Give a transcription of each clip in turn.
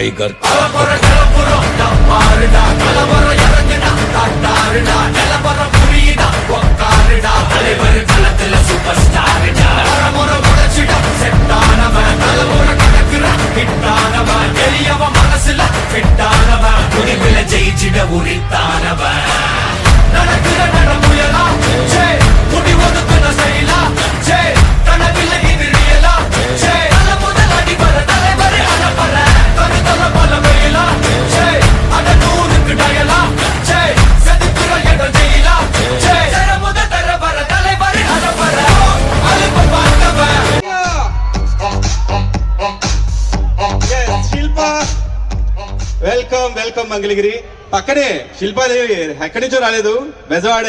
Tiger. ஜெயிச்சிட உரித்தானவன் நடக்கிற நடமுயலா J முடி ஒதுக்குன செயலா ஜே கனவில்ல இது ரியலா ஜே தல முதல் அடிபர தலைவரை அடப்பற தனி தல பல வேலா ஜே அட நூறுக்கு டயலா ஜே செதுக்குற இடம் ஜெயிலா ஜே தர முதல் தரவர தலைவரை அடப்பற அலுப்பு பார்த்தவன். Shilpa welcome welcome Mangalagiri. పక్కనే శిల్పాదేవి ఎక్కడి నుంచో రాలేదు, బెజవాడ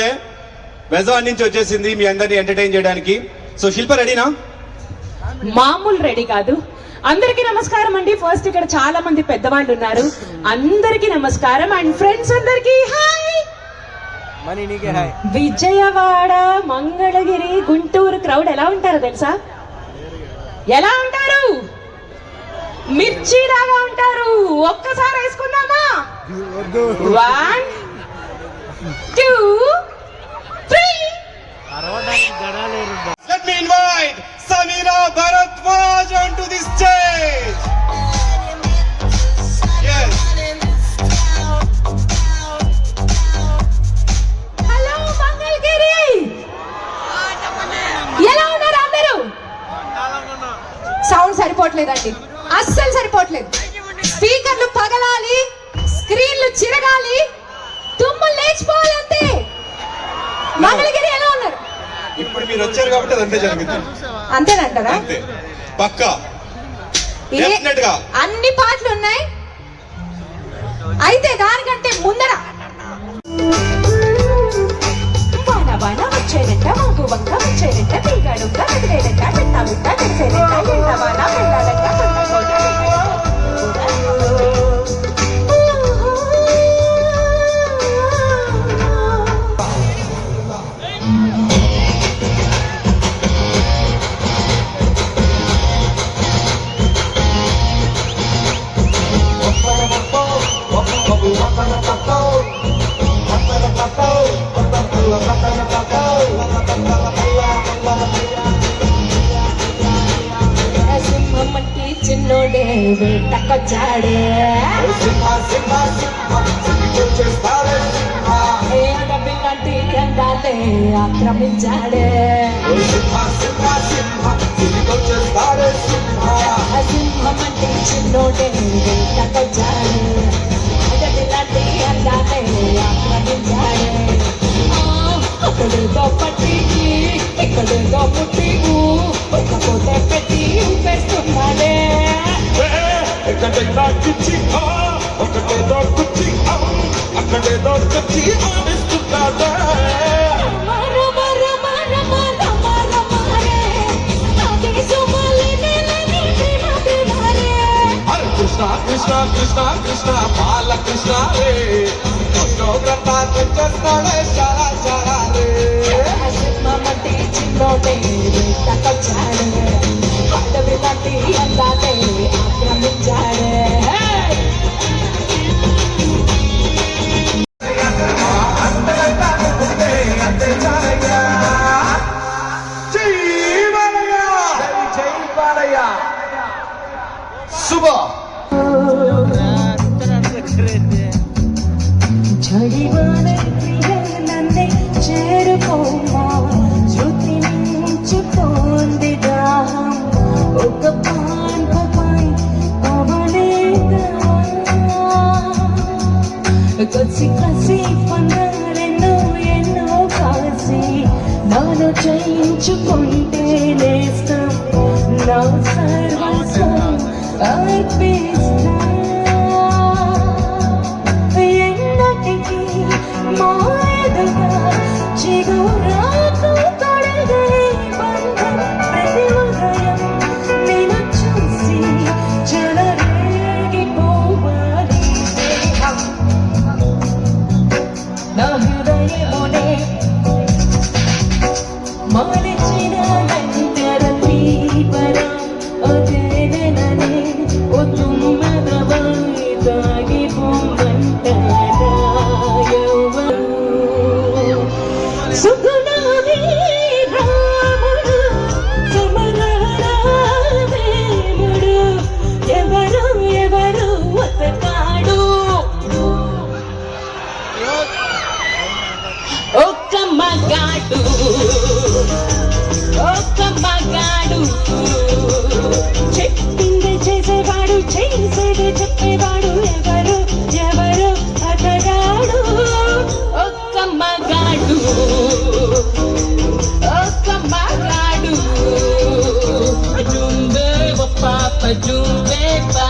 నుంచి వచ్చేసింది మీ అందరినీ ఎంటర్టైన్ చేయడానికి. సో శిల్ప రెడీనా? మామూలు రెడీ కాదు. అందరికి నమస్కారం అండి. ఫస్ట్ ఇక్కడ చాలా మంది పెద్దవాళ్ళు ఉన్నారు, అందరికి నమస్కారం. అండ్ ఫ్రెండ్స్ అందరికి హాయ్. విజయవాడ, మంగళగిరి, గుంటూరు క్రౌడ్ ఎలా ఉంటారో తెలుసా? ఎలా ఉంటారు? మిర్చిలాగా ఉంటారు. ఒక్కసారి వేసుకుందామా? 1 2 3. Let me invite Samira Bharadwaj onto the stage. Yes. Hello Mangalagiri, ఎలా ఉన్నారు అందరూ? సౌండ్ సరిపోవట్లేదండి, అస్సలు సరిపోవట్లేదు. స్పీకర్లు పగలాలి, స్క్రీన్లు చిరగాలి, తుమ్ములు లేచిపోవాలంతే. మంగళగిరి ఎలా ఉన్నారు? ఇప్పుడు మీరు వచ్చారు కాబట్టి అదంతే జరుగుతుంది. అంతేనంటారా? అంతే, పక్కా, డెఫినెట్ గా అన్ని పాటలు ఉన్నాయి. అయితే దానికంటే ముందర వాన వాన వచ్చేదంట, మాకు వంక వచ్చేదంట, పీగాడుంక కదిలేదంట, పెట్ట బిట్ట తెలిసేదంట, ఎండ వాన వెళ్ళాలంట. చిన్నోడే వేటకొచ్చాడే, అడవిలాంటి అందాలే ఆక్రమించాడే. సింహమంటే చిన్నోడే వేటకొచ్చాడే, అడవిలాంటి అందాలే ఆక్రమించాడే. అక్కడేదో పట్టి ఇక్కడేదో పుట్టి ఒక్కపోతే పెట్టి ఊపేస్తున్నాడే. ఎక్కడేదో కుచ్చి ఒకటేదో కుచ్చి అక్కడేదో కుచ్చి ఆడిస్తున్నాడే. కృష్ణ కృష్ణ కృష్ణ కృష్ణ బాలకృష్ణ రే, కృష్ణోగ్రత తెచ్చేస్తాడే చాలా చాలా రే. సింహమంటే చిన్నోడే వేటకొచ్చాడే, అడవిలాంటి అందాలే ఆక్రమించాడే. జడివాన నన్నే చేరుకోమా, శృతి మించుతోంది దాహం, ఒక పాన్పై అవనేదా కసి కసి పన్నాలెన్నో ఎన్నో కాసి నాను చేయించుకుంటే నేస్తం, నా సర్వస్వం అర్పిస్తా. మాయదగా చిగురాకు తొడిగే బంధం, ప్రతి ఉదయం నిన్ను చూసి చెలరేగిపోవాలి. నా హృదయమునే మలిచిన నంతర తీపరం, అదేననే ఒ తుమ్మెదవై Jumbeba,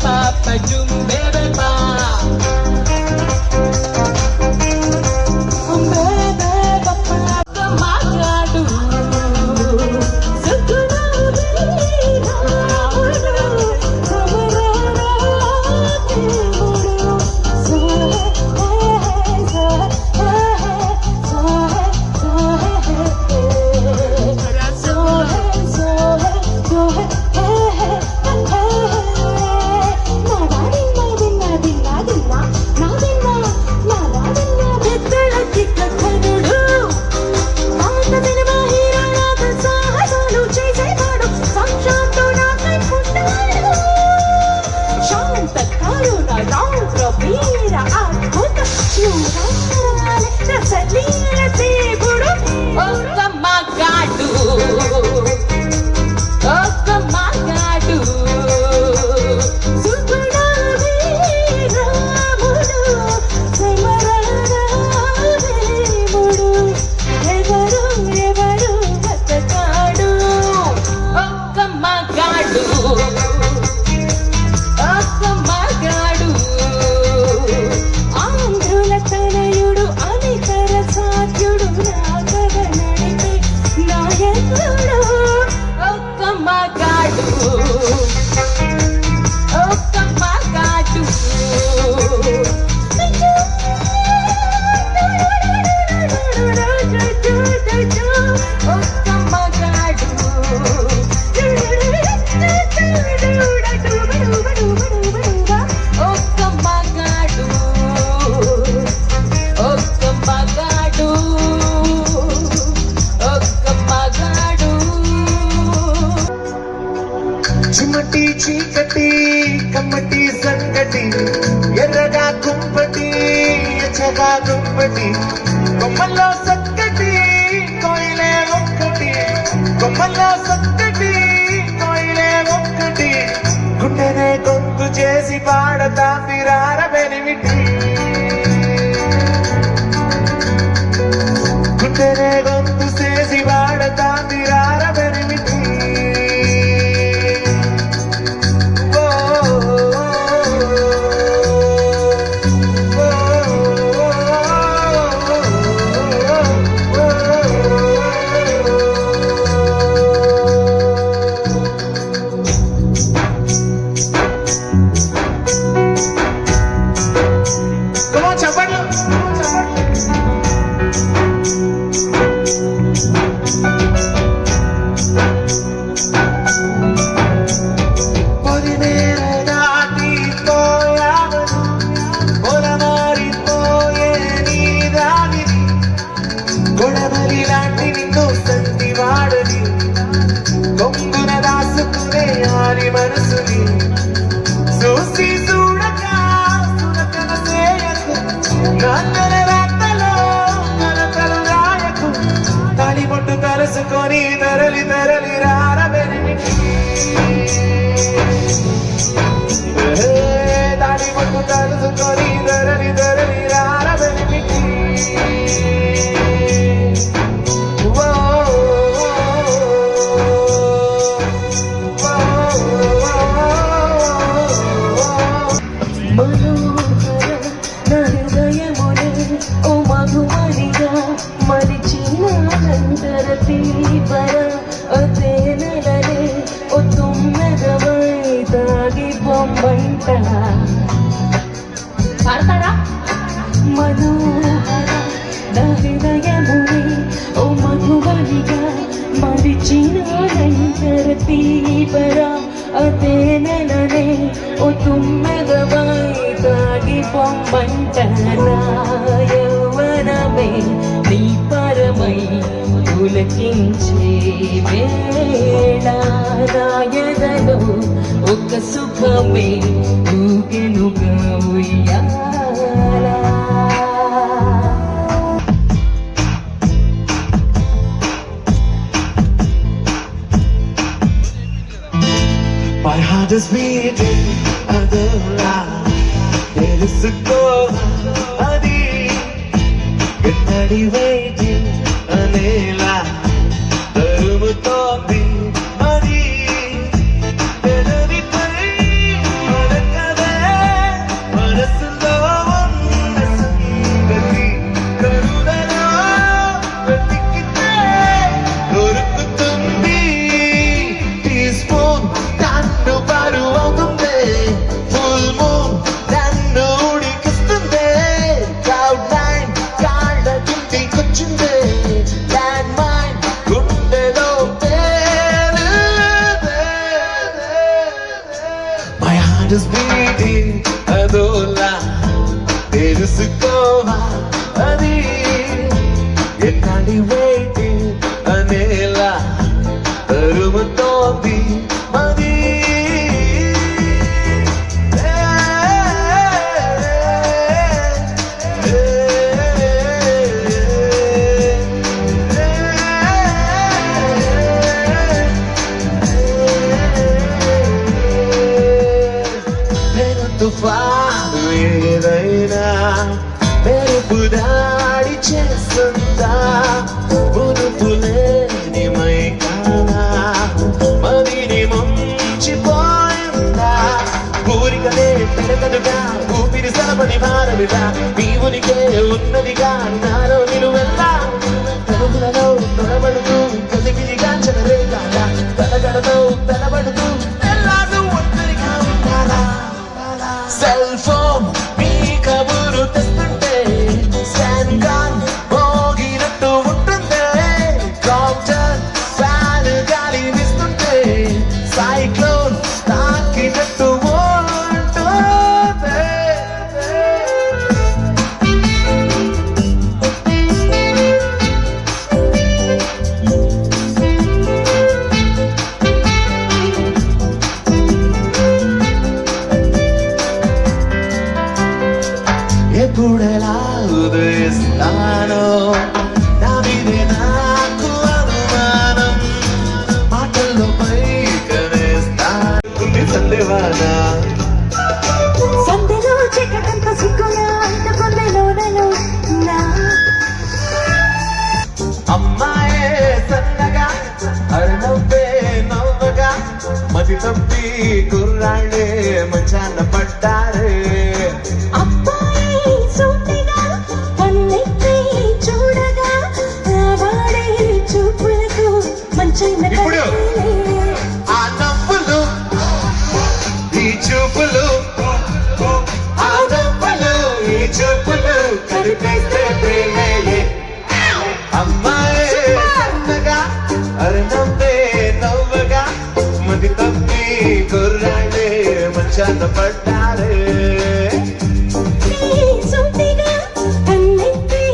Papa, Jumbeba. చిమటి చీకటి కమ్మటి సంగటి ఎర్రగా కుంపటి ఎచ్చగా దుప్పటి కొమ్మల్లో సక్కటి కోయిలే ఒక్కటి కొమ్మల్లో సక్కటి కోయిలే ఒక్కటి గుండెనే గొంతు చేసి పాడతా తిరార బెనిమిటి గుండెనే గొంతు చేసి పాడతా తిరార బెనిమిటి మనసుని చూసి చూడక సురకన చేయకు నాన్నల రాతలో కలతలు రాయకు తాళిబొట్టు కలుసుకొని తరలి తరలి రారబెనిమిటి తాళిబొట్టు కలుసుకొని తరలి తరలి రారబెనిమిటి పాడతారా మనోహర హృదయముని ఓ మధువనిగా మరిచినంతర తీపర అదే నెలనే ఓ తుమ్మెదవై తాగి పొమ్మంట యౌవనమే నీ పరమై పులకించే వేళ రాయదలో ఒక సుఖమే ఊగెనుగా ఉయ్యాలా. My heart is beating other line. తెలుసుకో అది ఎన్నడి waiting అనేలా ఉరుముతోంది మరి పెదవిపై పలకదే మనసులో ఉన్న సంగతి కరుణలో వెతికితే దొరుకుతుంది టీ స్పూన్ నన్ను బరువవుతుంది ఫుల్ మూన్ నన్ను ఉడికిస్తుంది క్లౌడ్ నైన్ కాళ్ళ కిందికొచ్చింది ల్యాండ్ మైన్ గుండెలో మై హార్ట్ ఇస్ బీటింగ్ అదోలా తెలుసుకోవా అది ఎక్కడి వెయిటింగ్ అనేలా తరుముతోంది మరి నేను తుఫాను ఏదైనా మెరుపు దాడి చేస్తుందా మునుపులేని మైకానా మదిని ముంచిపోయిందా ఊరికలే తిరగదుగా ఊపిరి సలపని భారమిగా నీవునికే ఉన్నదిగా నాలో నిలువెల్లా కనుగులలో తొడబడుతూ కదిగిలిగా చెలరేగా తలగడతో తలబడుతూ ఎల్లాను ఒంటరిగా ఉండాలా సెల్ ఫోన్ మీ కబురు తెస్తుంటే స్టాండ్ గాన్ మోగినట్టు ఉంటుంది కాప్టర్ ఫ్యాన్ గాలి వీస్తుంటే సైక్లోన్ తాకినట్టు ఉంటుంది ఎప్పుడెలా ఉదయిస్తానో నా మీదే నాకు అనుమానం మాటల్లో పైకనేస్తాను సందేవానా సందెలో చిక్కటంత సిగ్గులా అంటుకుంది లోనలో నా అమ్మాయే సన్నగా అరుణవ్వే నవ్వగా మతి తప్పి కుర్రాళ్ళే మంచాన పడ్డారే అబ్బాయి సూటిగా కన్నెత్తి చూడగా వాడే చూపులకు మంచైన ఇప్పుడు. కళ్ళే. ఆ నవ్వులు ఈ చూపులు ఆ నవ్వులు ఈ చూపులు కలిపేస్తే ప్రేమయ్యే అమ్మాయే సన్నగా అరుణవ్వే నవ్వగా మతి తప్పి కుర్రాళ్ళే మంచాన పడ్డారే సూటిగా కన్నెత్తి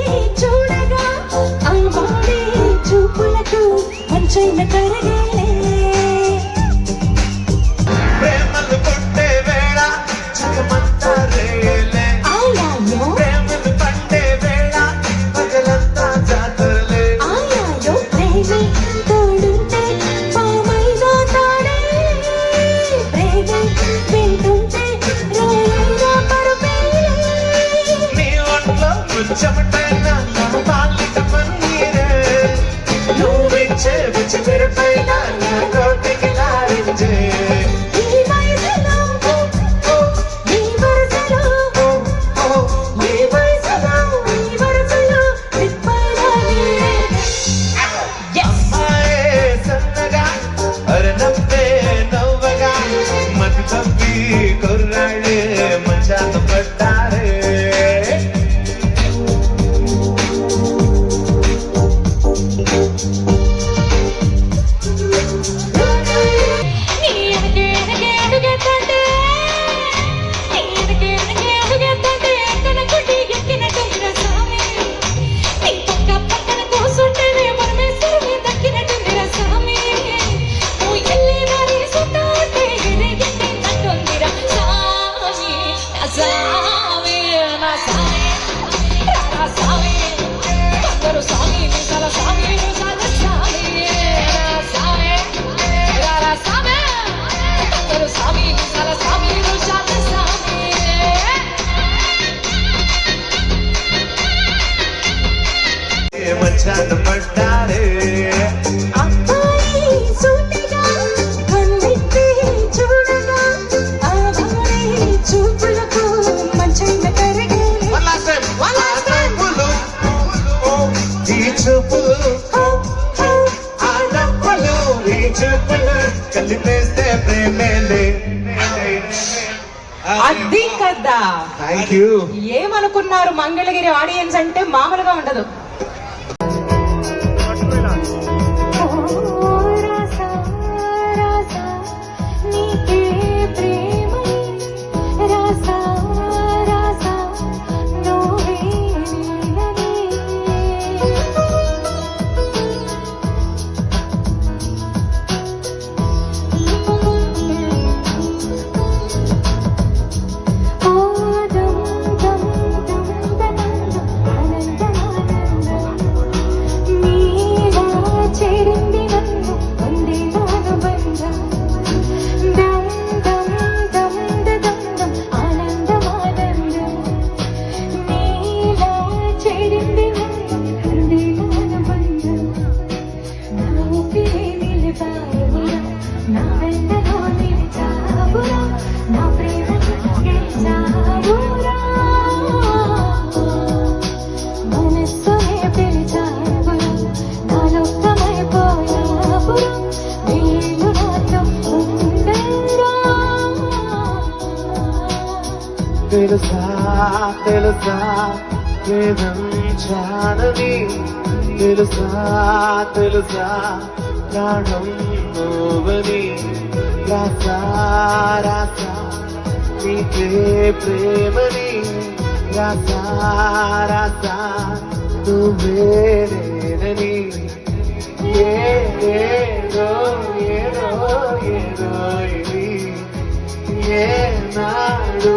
చూడగా ఆ వాడే చూపులకు మంచైన కరగలే. ప్రేమలు పుట్టే వేళ జగమంతా రేలే ఆయాయో ప్రేమలు పట్టే వేళ పగలంతా జాతరలే ఆయాయో ప్రేమే తోడుంటే పామైనా తాడే ప్రేమే వింటుంటే రాయిగా పరుపే నీ ఒంట్లో చెమటైనా నా పాలిట పన్నీరే నువ్విచ్చే రుచి మెరుపైన నా కోటికి లారించే ఈ వయసులో ఈ వరసలో ఈ వయసులో ఈ వరసలో రిప్పైనా నీరే. అమ్మాయే సన్నగా అరుణవ్వే నవ్వగా మతి తప్పి కుర్రాళ్ళే మంచాన పడ్డారే అబ్బాయి చూపులు ఆ నవ్వులు నీ చూపులు కలిపేస్తే ప్రేమేలే. అది కదా. Thank you. ఏమనుకున్నారు మంగళగిరి ఆడియన్స్ అంటే మామూలుగా ఉండదు. ఓ రాసా రాసా నీకే ప్రేమని రాసా రాసా నువ్వే నేనని. ఓ దమ్ దమ్ దమ్ దనందం ఆనందమానందం నీలా చేరింది నన్ను వందేలాను బంధం. దమ్ దమ్ దమ్ దనందం ఆనందమానందం నీలా చేరింది నన్ను వందేలాను బంధం. నా ఊపిరే నిలిపావురా నా వెంటలో నిలిచావురా నా ప్రేమను గెలిచావురా మనస్సునే పిలిచావురా నా లోకమైపోయావురా వీలు నాతో ఉండరా. తెలుసా తెలుసా ప్రేమించానని తెలుసా తెలుసా ప్రాణం నువ్వని రాసా రాసా నీకే ప్రేమని రాసా రాసా నువ్వే నేనని. ఏదో ఏదో ఏదో ఇది ఏనాడు